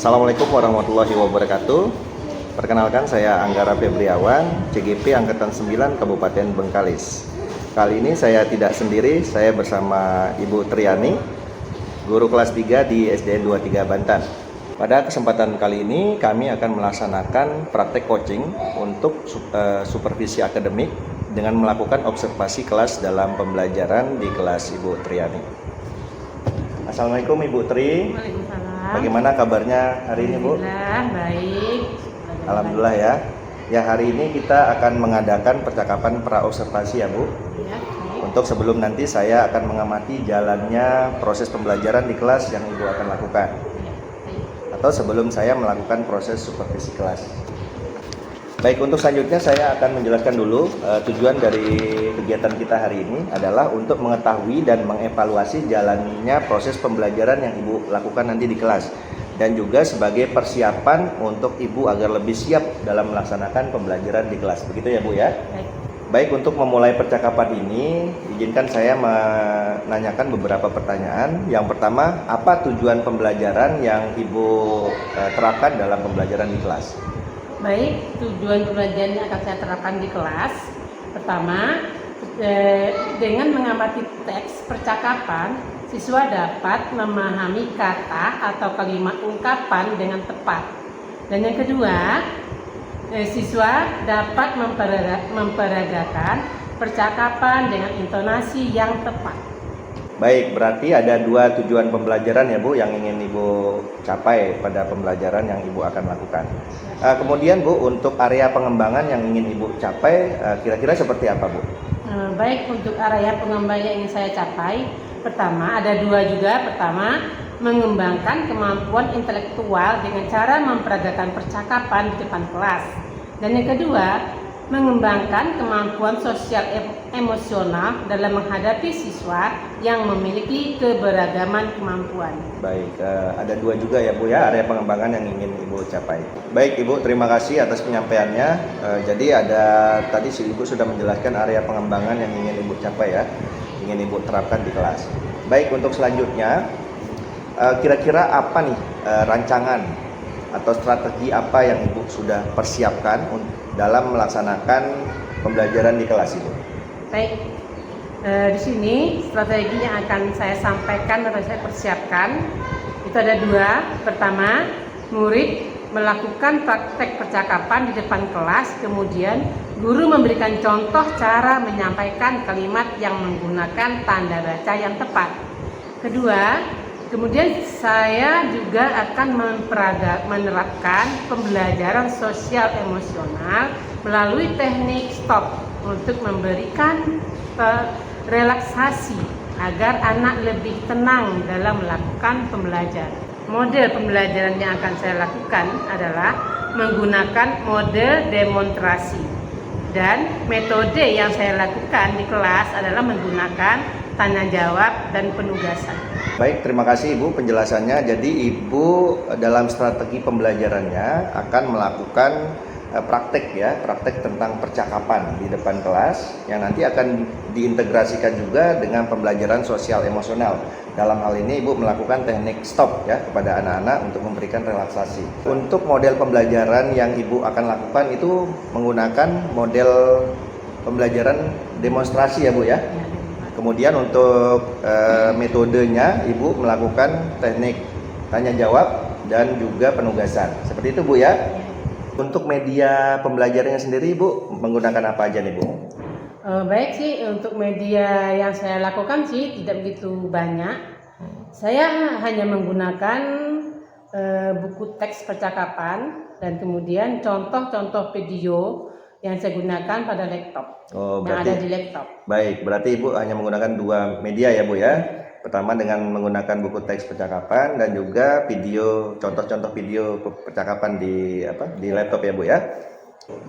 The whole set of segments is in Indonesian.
Assalamualaikum warahmatullahi wabarakatuh. Perkenalkan, saya Anggara Febriawan, CGP Angkatan 9 Kabupaten Bengkalis. Kali ini saya tidak sendiri, saya bersama Ibu Triani, guru kelas 3 di SDN 23 Bantan. Pada kesempatan kali ini kami akan melaksanakan praktek coaching untuk supervisi akademik dengan melakukan observasi kelas dalam pembelajaran di kelas Ibu Triani. Assalamualaikum Ibu Tri. Waalaikumsalam. Bagaimana kabarnya hari ini, Bu? Alhamdulillah, baik. Alhamdulillah ya. Ya, hari ini kita akan mengadakan percakapan pra-observasi ya, Bu. Ya, baik. Untuk sebelum nanti saya akan mengamati jalannya proses pembelajaran di kelas yang Ibu akan lakukan. Ya, baik. Atau sebelum saya melakukan proses supervisi kelas. Baik, untuk selanjutnya saya akan menjelaskan dulu tujuan dari kegiatan kita hari ini adalah untuk mengetahui dan mengevaluasi jalannya proses pembelajaran yang Ibu lakukan nanti di kelas, dan juga sebagai persiapan untuk Ibu agar lebih siap dalam melaksanakan pembelajaran di kelas. Begitu ya, Bu ya? Baik. Baik, untuk memulai percakapan ini, izinkan saya menanyakan beberapa pertanyaan. Yang pertama, apa tujuan pembelajaran yang Ibu terapkan dalam pembelajaran di kelas? Baik, tujuan pembelajaran yang akan saya terapkan di kelas. Pertama, dengan mengamati teks percakapan, siswa dapat memahami kata atau kalimat ungkapan dengan tepat. Dan yang kedua, siswa dapat memperagakan percakapan dengan intonasi yang tepat. Baik, berarti ada dua tujuan pembelajaran ya, Bu, yang ingin Ibu capai pada pembelajaran yang Ibu akan lakukan. Kemudian, Bu, untuk area pengembangan yang ingin Ibu capai, kira-kira seperti apa, Bu? Baik, untuk area pengembangan yang ingin saya capai, pertama ada dua juga. Pertama, mengembangkan kemampuan intelektual dengan cara memperagakan percakapan di depan kelas. Dan yang kedua, mengembangkan kemampuan sosial emosional dalam menghadapi siswa yang memiliki keberagaman kemampuan. Baik, ada dua juga ya, Bu ya, area pengembangan yang ingin Ibu capai. Baik, Ibu, terima kasih atas penyampaiannya. Jadi tadi si Ibu sudah menjelaskan area pengembangan yang ingin Ibu capai ya, ingin Ibu terapkan di kelas. Baik, untuk selanjutnya, kira-kira apa nih rancangan atau strategi apa yang Ibu sudah persiapkan dalam melaksanakan pembelajaran di kelas Ibu? Baik, di sini strategi yang akan saya sampaikan atau saya persiapkan itu ada dua. Pertama, murid melakukan praktek percakapan di depan kelas, kemudian guru memberikan contoh cara menyampaikan kalimat yang menggunakan tanda baca yang tepat. Kedua, kemudian saya juga akan menerapkan pembelajaran sosial emosional melalui teknik stop untuk memberikan relaksasi agar anak lebih tenang dalam melakukan pembelajaran. Model pembelajaran yang akan saya lakukan adalah menggunakan model demonstrasi, dan metode yang saya lakukan di kelas adalah menggunakan tanya jawab dan penugasan. Baik, terima kasih Ibu penjelasannya. Jadi Ibu dalam strategi pembelajarannya akan melakukan praktek tentang percakapan di depan kelas yang nanti akan diintegrasikan juga dengan pembelajaran sosial emosional. Dalam hal ini Ibu melakukan teknik stop ya kepada anak-anak untuk memberikan relaksasi. Untuk model pembelajaran yang Ibu akan lakukan itu menggunakan model pembelajaran demonstrasi ya, Bu ya. Kemudian untuk metodenya Ibu melakukan teknik tanya jawab dan juga penugasan. Seperti itu, Bu ya. Untuk media pembelajarannya sendiri Ibu menggunakan apa aja nih, Bu? Baik sih, untuk media yang saya lakukan sih tidak begitu banyak. Saya hanya menggunakan buku teks percakapan dan kemudian contoh-contoh video yang saya gunakan pada laptop. Yang ada di laptop. Baik, berarti Ibu hanya menggunakan dua media ya, Bu ya. Pertama dengan menggunakan buku teks percakapan dan juga video, contoh-contoh video percakapan di laptop ya, Bu ya.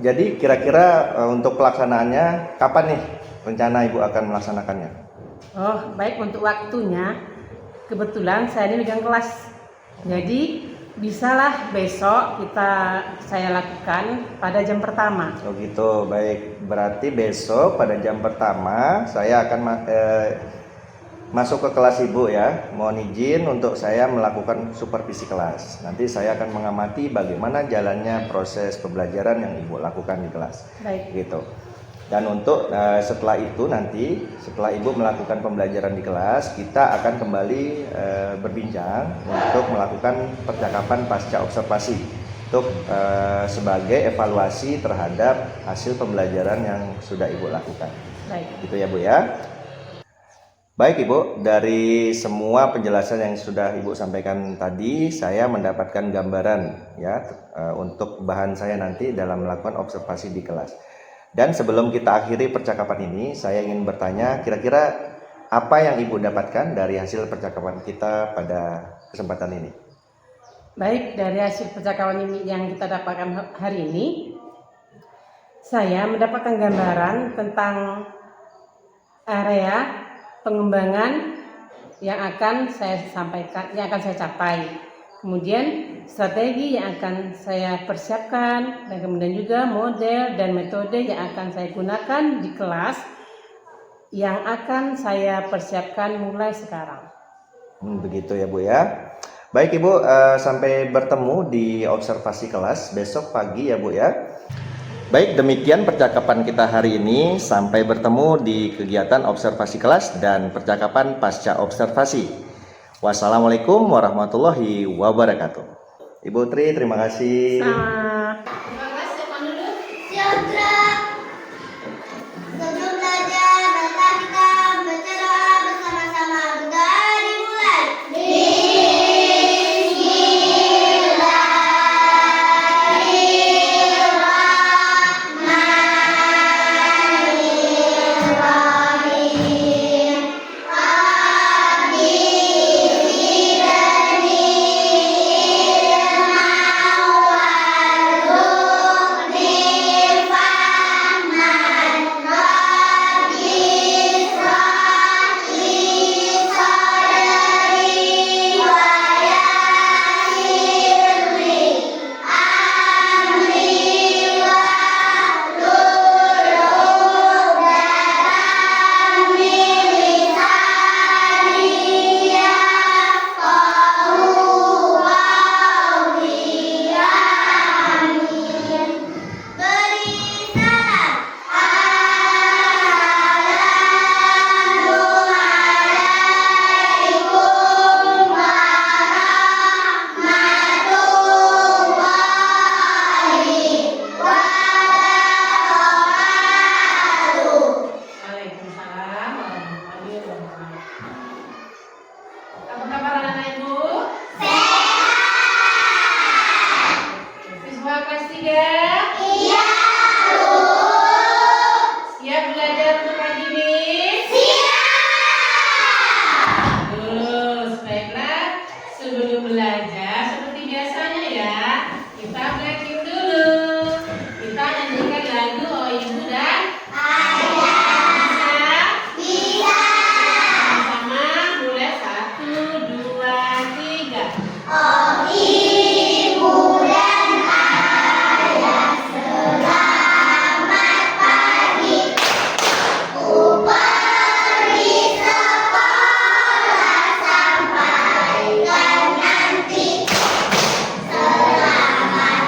Jadi kira-kira untuk pelaksanaannya kapan nih rencana Ibu akan melaksanakannya? Oh, baik, untuk waktunya kebetulan saya ini megang kelas. Jadi bisalah besok saya lakukan pada jam pertama. Oh gitu, baik. Berarti besok pada jam pertama saya akan masuk ke kelas Ibu ya. Mohon izin untuk saya melakukan supervisi kelas. Nanti saya akan mengamati bagaimana jalannya proses pembelajaran yang Ibu lakukan di kelas. Baik. Gitu. Dan untuk setelah itu nanti, setelah Ibu melakukan pembelajaran di kelas, kita akan kembali berbincang untuk melakukan percakapan pasca observasi untuk sebagai evaluasi terhadap hasil pembelajaran yang sudah Ibu lakukan. Baik. Gitu ya Bu ya. Baik Ibu, dari semua penjelasan yang sudah Ibu sampaikan tadi, saya mendapatkan gambaran ya untuk bahan saya nanti dalam melakukan observasi di kelas. Dan sebelum kita akhiri percakapan ini, saya ingin bertanya, kira-kira apa yang Ibu dapatkan dari hasil percakapan kita pada kesempatan ini? Baik, dari hasil percakapan ini yang kita dapatkan hari ini, saya mendapatkan gambaran tentang area pengembangan yang akan saya sampaikan, yang akan saya capai. Kemudian strategi yang akan saya persiapkan, dan kemudian juga model dan metode yang akan saya gunakan di kelas yang akan saya persiapkan mulai sekarang. Begitu ya Bu ya. Baik Ibu, sampai bertemu di observasi kelas besok pagi ya Bu ya. Baik, demikian percakapan kita hari ini. Sampai bertemu di kegiatan observasi kelas dan percakapan pasca observasi. Wassalamualaikum warahmatullahi wabarakatuh. Ibu Tri, terima kasih. Sama. Terima kasih, Pak Nurul. Siap, Tra. Sebelum belajar, maka kita baca doa bersama-sama. Doa dimulai. Waalaikumsalam warahmatullahi wabarakatuh. Apa kabar anak-anak Ibu? Siswa kelas 3? Iya, Bu. Siap belajar untuk pagi ini? Siap. Terus, baiklah. Sebelum belajar, seperti biasanya ya, kita breaking dulu. Kita nyanyikan lagu Oh Ibu dan Bisa. sama mulai 1, 2, 3. Oh, Ibu dan Ayah, selamat pagi. Ku pergi sekolah sampaikan nanti. Selamat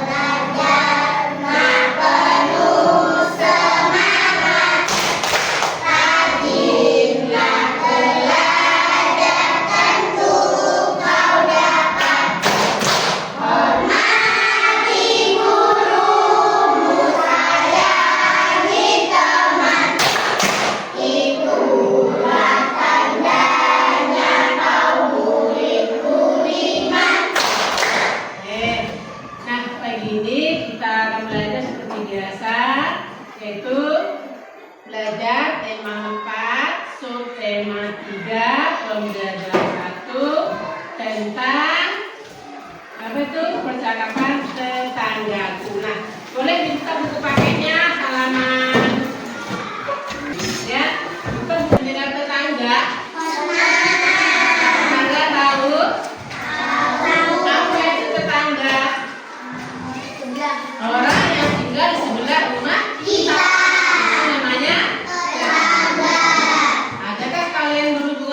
belajar, nak penuh semangat. Rajinlah belajar, tentu kau dapat. Hormati gurumu, sayangi teman. Itulah tandanya kau murid budiman. Nah, pagi ini kita akan belajar seperti biasa, yaitu belajar tema 4, subtema 3, pembelajaran 1 tentang apa itu percakapan tetanggaku. Nah, boleh dibuka buku pakainya halaman ya, buka buku jenderal tetangga. Tetangga tahu apa itu tetangga? Orang yang tinggal di sebelah rumah kita. Itu namanya tetangga. Adakah kalian guru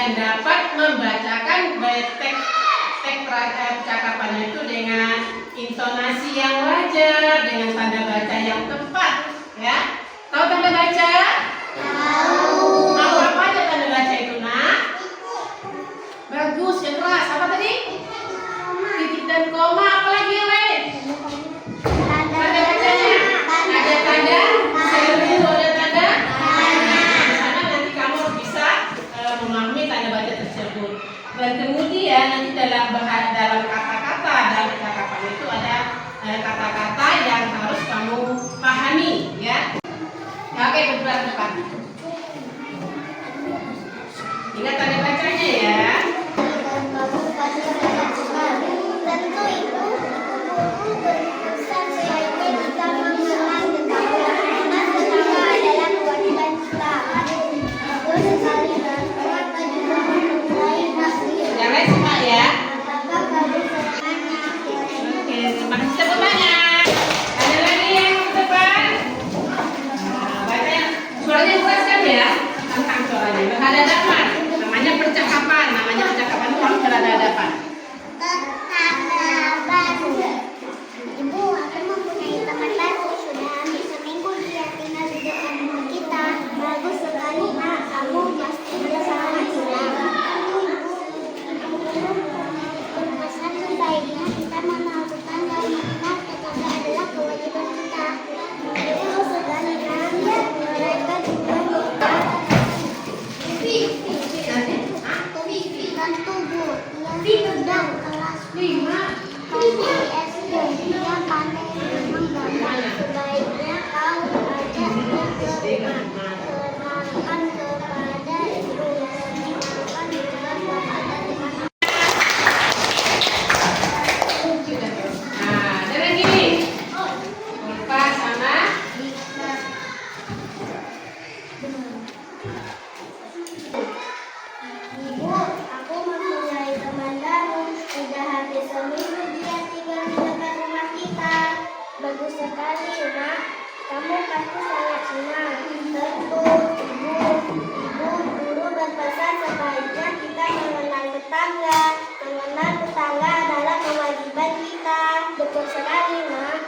dan dapat membacakan teks percakapannya itu dengan intonasi yang wajar, dengan tanda baca yang tepat, ya. Tahu tanda baca? Tahu. Apa aja tanda baca itu, Nak? Bagus, yang keras. Apa tadi? Titik dan koma. Apa lagi yang lain? Tanda bacanya. Ada tanda seru, ada tanda. Di sana nanti kamu bisa memahami tanda baca tersebut. Dan kemudian nanti dalam kata-kata dalam percakapan itu ada kata-kata yang harus kamu pahami, ya. Oke, bergerak ke depan. Ingat tanda bacanya ya. Tentu itu guru berpesan sebaiknya kita mengenal tetangga karena tetangga adalah kewajiban kita. Bagus sekali dan maka juga memulai nasib. Yang lain semua ya. Apakah kamu semuanya? Oke, terima kasih tepuk tangan. Ada lagi yang ke depan? Nah, baca suaranya keras kan ya? Tentang suaranya berhadapan. Namanya percakapan itu harus berhadapan. Ibu, aku mempunyai teman baru. Sudah hampir seminggu dia tinggal di depan rumah kita. Bagus sekali, Nak. Kamu pasti bersama dia. Berpesan sebaiknya kita melakukan dan mengenal tetangga adalah kewajiban kita. Bagus sekali, Nak. Mereka juga tentu, Bu. Dia sedang kelas 5. SD, dia pandai menggambar. Sebaiknya kau ajak dia kenalkan kepada ibu. Kenalkan dengan bapak dan teman. Nah, ada lagi. Lepas sama. Ibu, aku mempunyai teman baru. Sudah hampir seminggu dia tinggal di depan rumah kita. Bagus sekali, Nak. Kamu pasti sangat senang. Tentu, ibu guru berpesan sebaiknya kita mengenal tetangga. Mengenal tetangga adalah kewajiban kita. Betul sekali, Nak.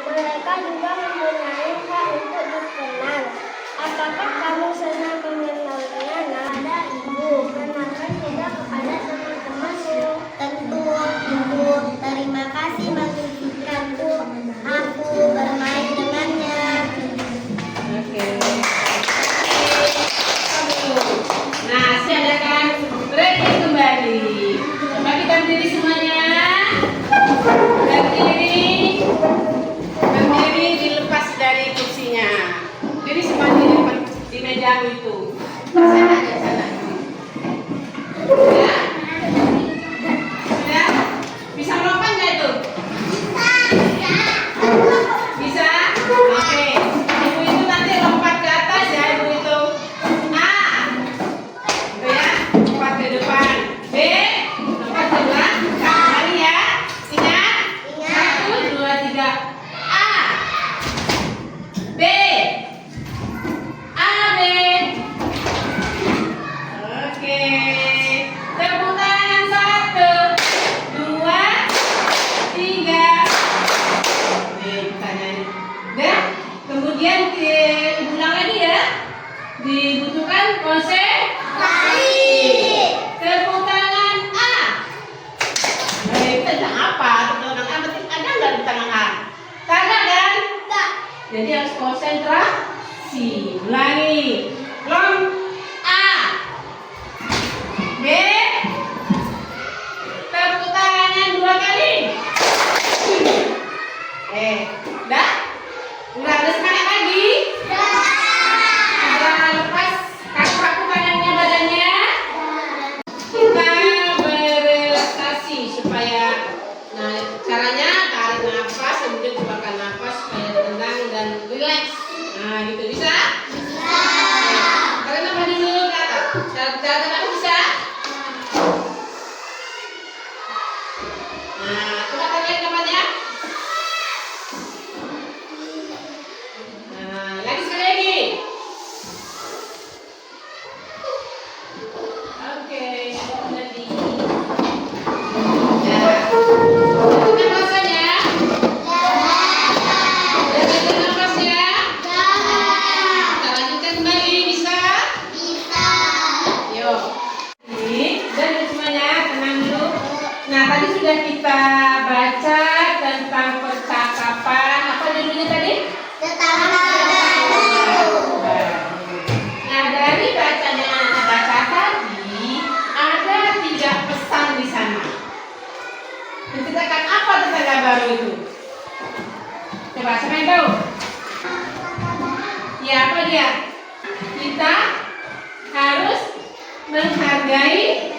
Mereka juga mempunyai hak untuk dikenal. Apakah kamu senang mengenalnya? Ada ibu, kenalkan juga kepada teman-temanmu. Tentu, ibu. Terima kasih mengizinkanku aku bermain dengannya. Oke. Nah, silakan berdiri kembali. Coba kita berdiri semuanya. Berdiri dilepas dari kursinya. Berdiri semuanya di meja itu. Sana aja sana. Ya. Sudah? Bisa melompat nggak itu? Bisa? Oke. Ibu itu nanti lompat ke atas ya, ibu itu. A. Itu ya, lompat ke depan. B. Lompat ke belakang. Kembali ya. Ingat? 1, 2, 3. A. B. A, B. Oke. Tepuk tangan 1, 2, 3. Dan kemudian diulang lagi ya. Dibutuhkan konsentrasi. Tepuk tangan A. Tentang apa? Tentang A berarti ada nggak di tangan A? Kagak kan? Enggak. Jadi harus konsentrasi. Ulangi. Long A. B. Tepuk tangan 2 kali. Udah? Udah ada semangat lagi? Udah lepas kaku-kaku tangannya badannya? Kita berrelaksasi supaya, nah caranya tarik nafas, kemudian keluarkan nafas supaya tenang dan rileks. Nah gitu bisa? Bisa. tadi sudah kita baca tentang percakapan. Apa judulnya tadi? Nah, dari bacanya baca tadi ada 3 pesan di sana. Menceritakan apa tetangga baru itu? Coba siapa yang tahu? Ya, apa dia? Kita harus menghargai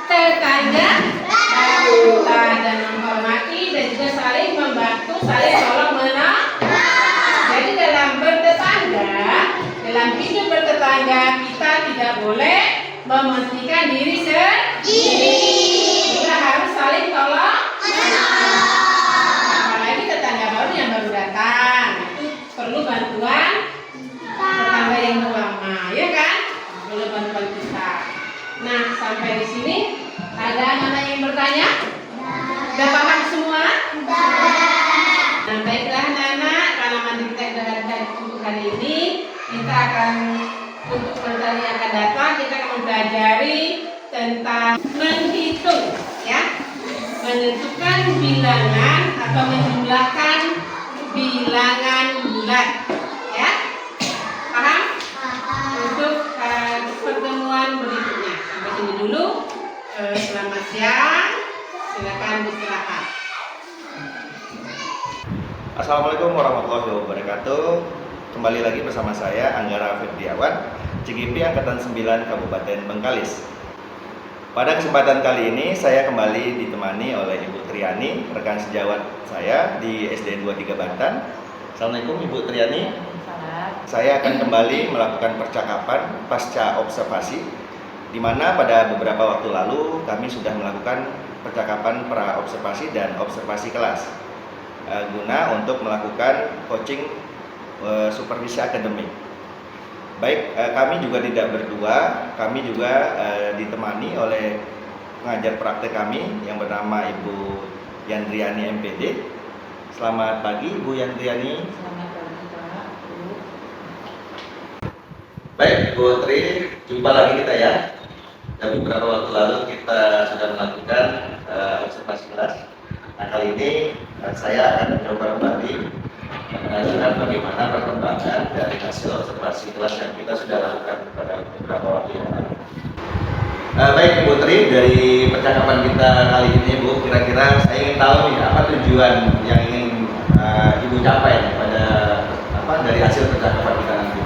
tetangga baru dan menghormati dan juga saling membantu, saling tolong menolong. Jadi dalam bertetangga, dalam hidup bertetangga kita tidak boleh mementingkan diri sendiri. Kita harus saling tolong. Apalagi tetangga baru yang baru datang, perlu bantuan tetangga yang lama, ya kan? Perlu bantuan kita. Nah, sampai di sini ada anak yang bertanya? Sudah paham semua? Nah, baiklah anak-anak, karena materi untuk hari ini kita akan untuk materi yang akan datang kita akan mempelajari tentang menghitung, ya, menentukan bilangan atau menjumlahkan bilangan bulat, ya, paham? Untuk pertemuan berikutnya. Sampai sini dulu. Selamat siang. Silakan beristirahat. Assalamualaikum warahmatullahi wabarakatuh. Kembali lagi bersama saya Anggara Firdiawan, CGP Angkatan 9 Kabupaten Bengkalis. Pada kesempatan kali ini saya kembali ditemani oleh Ibu Triani, rekan sejawat saya di SD 23 Bantan. Assalamualaikum Ibu Triani. Saya akan kembali melakukan percakapan pasca observasi, di mana pada beberapa waktu lalu kami sudah melakukan percakapan pra observasi dan observasi kelas guna untuk melakukan coaching supervisi akademik. Baik, kami juga tidak berdua, kami juga ditemani oleh pengajar praktek kami yang bernama Ibu Yandriani MPD. Selamat pagi Ibu Yandriani. Selamat pagi Pak. Baik Bu Tri, jumpa lagi kita ya. Dan beberapa waktu lalu kita sudah melakukan observasi kelas. Nah, kali ini saya akan mencoba kembali menanyakan bagaimana perkembangan dari hasil observasi kelas yang kita sudah lakukan pada beberapa waktu yang lalu. Baik Bu Tri, dari percakapan kita kali ini Bu, kira-kira saya ingin tahu nih apa tujuan yang ingin Ibu capai pada dari hasil percakapan kita nanti.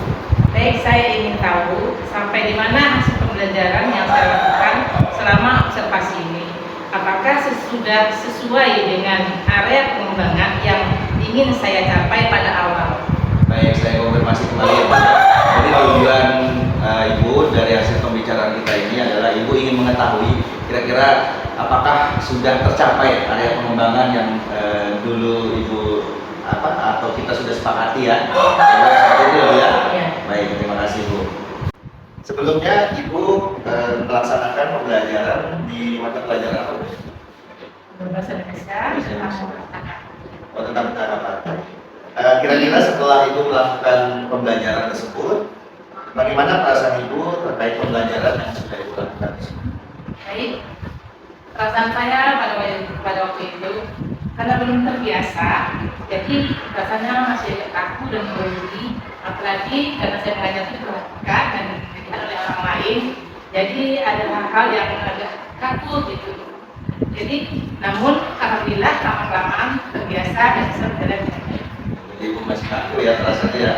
Baik, saya ingin tahu sampai di mana hasil pembelajaran yang saya lakukan selama observasi ini. Apakah sudah sesuai dengan area pengembangan yang ingin saya capai pada awal? Baik, saya konfirmasi kembali ya Pak. Jadi tujuan Ibu dari hasil pembicaraan kita ini adalah Ibu ingin mengetahui kira-kira apakah sudah tercapai area pengembangan yang dulu Ibu atau kita sudah sepakati ya. Seperti itu ya. Baik, terima kasih Bu. Sebelumnya Ibu melaksanakan pembelajaran di mata pelajaran apa Bu? Bahasa Indonesia. Oh, tentang percakapan. Kira-kira setelah Ibu melakukan pembelajaran tersebut, bagaimana perasaan Ibu terkait pembelajaran yang sudah Ibu lakukan? Baik, perasaan saya pada waktu itu karena belum terbiasa, jadi rasanya masih kaku dan grogi. Apalagi karena saya mengajar itu diperhatikan dan dilihat oleh orang lain, jadi ada hal-hal yang agak kaku gitu. Jadi, namun alhamdulillah lama-kelamaan terbiasa dan bisa berjalan dengan baik. Jadi Ibu masih kaku ya rasanya ya.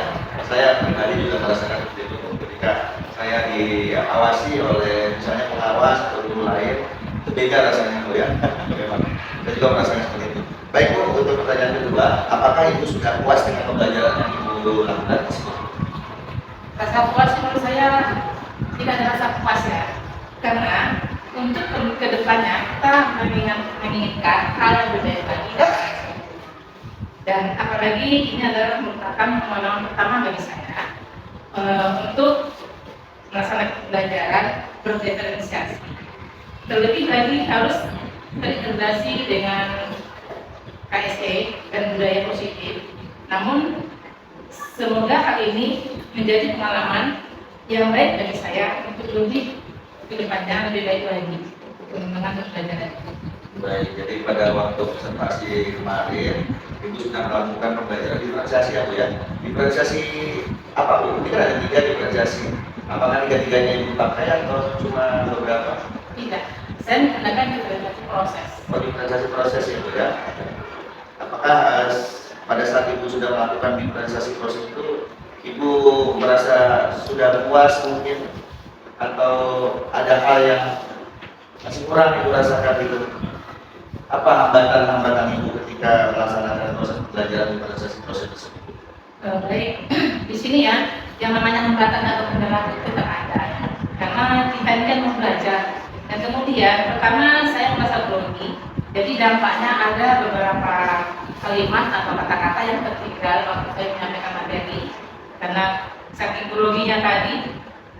Saya pribadi juga merasakan seperti itu ketika saya diawasi oleh misalnya pengawas atau guru lain, itu beda rasanya Bu ya. Memang saya juga merasakan seperti itu. Baik Bu, untuk pertanyaan kedua, apakah Ibu sudah puas dengan pembelajaran yang Ibu lakukan tersebut? Rasa puas menurut saya tidak ada rasa puas ya, karena untuk kedepannya kita menginginkan hal yang berbeda lagi. Dan apalagi ini adalah merupakan pengalaman pertama bagi saya untuk melaksanakan pembelajaran berdiferensiasi. Terlebih lagi harus terintegrasi dengan KSE dan budaya positif. Namun semoga hal ini menjadi pengalaman yang baik bagi saya untuk lebih ke depannya lebih baik lagi untuk pengembangan pembelajaran. Baik, jadi pada waktu presentasi kemarin, Ibu sudah melakukan pembelajaran diferensiasi ya Bu ya? Diferensiasi apa Bu? Ini kan ada 3 diferensiasi. Apakah 3-tiganya Ibu pakai atau cuma beberapa? Tidak, saya menggunakan diferensiasi proses. Oh, diferensiasi proses ya Bu ya? Apakah pada saat Ibu sudah melakukan diferensiasi proses itu, Ibu merasa sudah puas mungkin? Atau ada hal yang masih kurang Ibu rasakan gitu? Apa hambatan-hambatan Ibu ketika melaksanakan proses pembelajaran diferensiasi proses tersebut? Baik, di sini ya, yang namanya hambatan atau kendala itu tetap ada ya. Karena kita ini kan mau belajar. Dan kemudian, pertama saya merasa grogi. Jadi dampaknya ada beberapa kalimat atau kata-kata yang tertinggal waktu saya menyampaikan materi. Karena saking groginya tadi.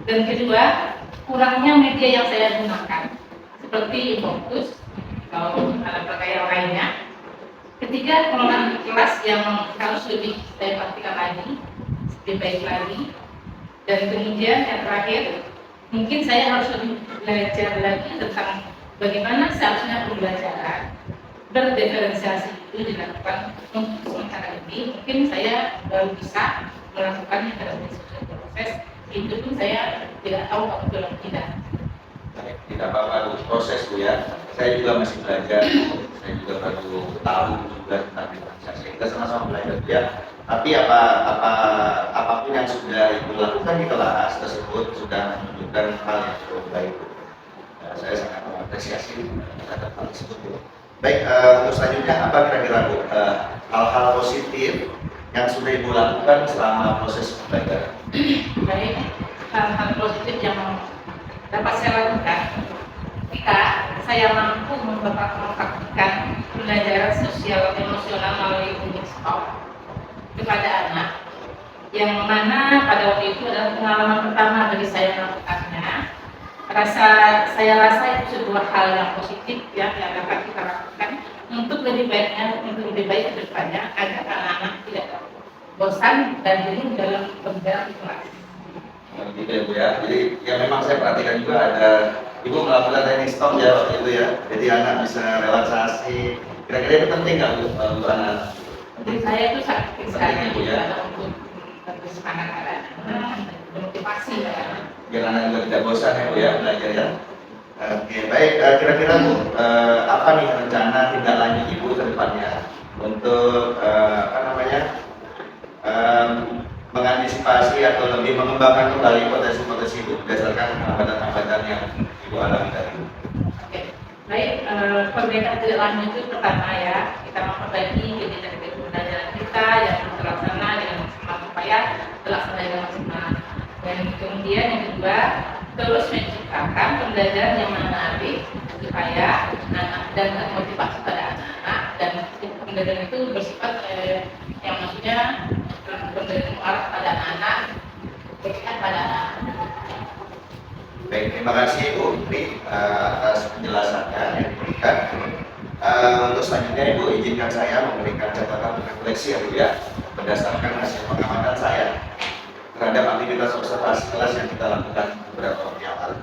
Dan kedua, kurangnya media yang saya gunakan. Seperti fokus, atau alat perkaya lainnya. Ketiga, pengelolaan kelas yang harus lebih saya pastikan lagi, lebih baik lagi. Dan kemudian yang terakhir, mungkin saya harus lebih belajar lagi tentang bagaimana seharusnya pembelajaran berdiferensiasi itu dilakukan untuk sementara ini. Mungkin saya baru bisa melakukannya dalam proses, itu pun saya tidak tahu apa betul atau tidak. Baik, tidak apa-apa Bu, proses Bu ya. Saya juga masih belajar, saya juga baru tahu juga tentang diferensiasi. Kita sama-sama belajar Bu ya. Tapi apapun yang sudah Ibu lakukan di kelas tersebut sudah menunjukkan hal yang cukup baik Bu. Saya sangat mengapresiasi terhadap hal tersebut Bu. Baik, untuk selanjutnya apa kira-kira Bu hal-hal positif yang sudah Ibu lakukan selama proses pembelajaran? Baik, hal-hal positif yang dapat saya lakukan ketika saya mampu mempraktikkan pembelajaran sosial emosional melalui unit stop kepada anak, yang mana pada waktu itu adalah pengalaman pertama bagi saya melakukannya. Saya rasa itu sebuah hal yang positif ya, yang dapat kita lakukan untuk lebih baik ke depannya agar anak-anak tidak bosan dan jenuh dalam pembelajaran di kelas. Gitu ya Bu ya. Jadi ya memang saya perhatikan juga ada Ibu melakukan teknik stop ya waktu itu ya. Jadi anak bisa relaksasi. Kira-kira itu penting nggak Bu untuk anak? Jadi saya itu sangat Penting, Bu, ya. untuk bersemangat dan memotivasi ya. Biar anak juga tidak bosan ya Bu ya belajar ya. Oke baik, kira-kira Bu apa nih rencana tindak lanjut Ibu ke depannya untuk mengantisipasi atau lebih mengembangkan kembali potensi-potensi Ibu berdasarkan hambatan-hambatan yang Ibu alami tadi. Oke. Baik, perbaikan tidak lanjut itu pertama ya, kita memperbaiki kegiatan pembelajaran kita yang terlaksana dengan maksimal supaya terlaksana dengan maksimal. Dan kemudian yang kedua, terus menciptakan pembelajaran yang menarik supaya anak dan motivasi pada anak-anak, dan pembelajaran itu bersifat yang maksudnya pembelajaran arah pada anak-anak, berpihak pada anak. Baik, terima kasih Bu Tri atas penjelasannya yang diberikan. Untuk selanjutnya Ibu izinkan saya memberikan catatan refleksi ya Bu ya, berdasarkan hasil pengamatan saya terhadap aktivitas observasi kelas yang kita lakukan beberapa waktu yang lalu.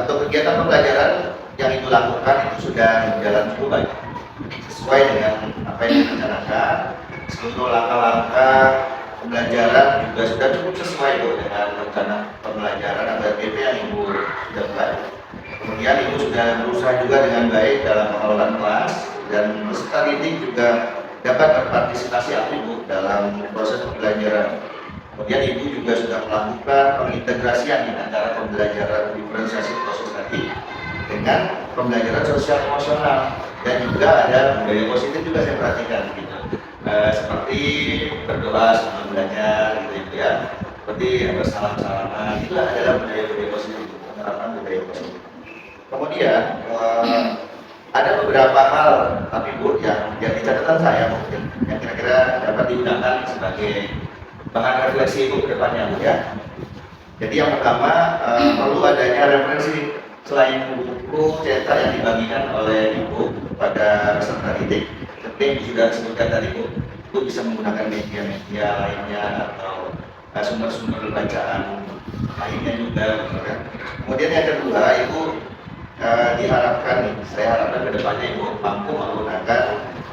Untuk kegiatan pembelajaran yang Ibu lakukan itu sudah berjalan cukup baik, sesuai dengan apa yang direncanakan. Seluruh langkah-langkah pembelajaran juga sudah cukup sesuai Bu dengan rencana pembelajaran atau RPP yang Ibu sudah buat. Kemudian Ibu sudah berusaha juga dengan baik dalam pengelolaan kelas, dan peserta didik juga dapat berpartisipasi aktif Bu dalam proses pembelajaran. Kemudian Ibu juga sudah melakukan pengintegrasian antara pembelajaran diferensiasi proses tadi dengan pembelajaran sosial emosional, dan juga ada budaya positif juga saya perhatikan gitu. Seperti berdoa sebelum belajar gitu ya, seperti bersalam-salaman, itu adalah budaya-budaya positif, penerapan budaya positif. Kemudian ada beberapa hal tapi Bu yang di catatan saya mungkin yang kira-kira dapat digunakan sebagai bahan refleksi Ibu ke depannya Bu ya. Jadi yang pertama perlu adanya referensi selain buku cetak yang dibagikan oleh Ibu kepada peserta didik. Seperti yang sudah disebutkan tadi Bu, Ibu bisa menggunakan media-media lainnya atau sumber-sumber bacaan lainnya juga. Kemudian yang kedua, Ibu diharapkan nih, saya harapkan kedepannya Ibu mampu menggunakan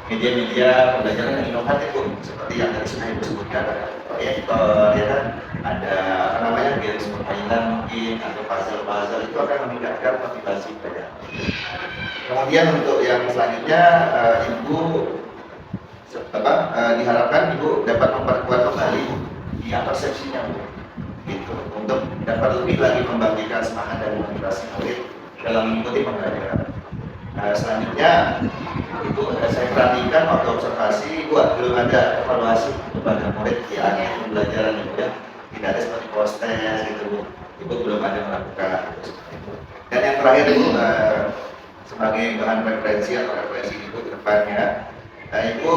media-media pembelajaran yang inovatif Bu, seperti yang tadi sudah Ibu sebutkan, ada proyektor, ya kan, ada apa namanya games permainan mungkin atau puzzle-puzzle, itu akan meningkatkan motivasi mereka. Kemudian untuk yang selanjutnya Ibu diharapkan Ibu dapat memperkuat kembali persepsinya Bu, gitu, untuk dapat lebih lagi membangkitkan semangat dan motivasi murid dalam mengikuti pembelajaran. Selanjutnya itu saya perhatikan waktu observasi belum ada evaluasi kepada murid di akhir pembelajaran itu ya, tidak ada seperti post-test gitu Bu. Ibu belum ada melakukan itu. Dan yang terakhir Ibu sebagai bahan referensi atau referensi Ibu ke depannya, Ibu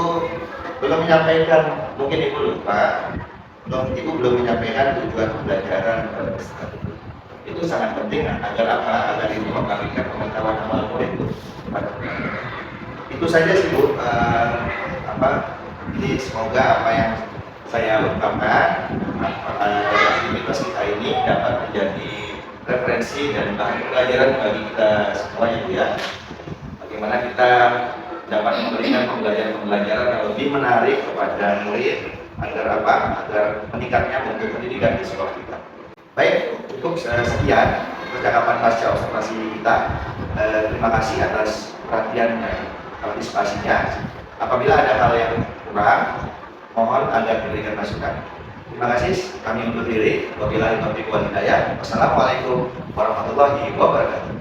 belum menyampaikan, mungkin Ibu lupa, Ibu belum menyampaikan tujuan pembelajaran pada peserta. Itu sangat penting agar apa? Agar Ibu memberikan pengetahuan amal murid kepada mereka. Itu saja sih Bu. Jadi semoga apa yang saya ungkapkan dari aktivitas kita ini dapat menjadi referensi dan bahan pembelajaran bagi kita semuanya Bu ya. Bagaimana kita dapat memberikan pembelajaran yang lebih menarik kepada murid agar apa? Agar meningkatnya mutu pendidikan di sekolah kita. Baik, untuk sekian percakapan pasca observasi kita. Terima kasih atas perhatian dan partisipasinya. Apabila ada hal yang kurang, mohon agar diberikan masukan. Terima kasih. Kami undur diri. Wabillahi taufiq wal hidayah. Wassalamualaikum warahmatullahi wabarakatuh.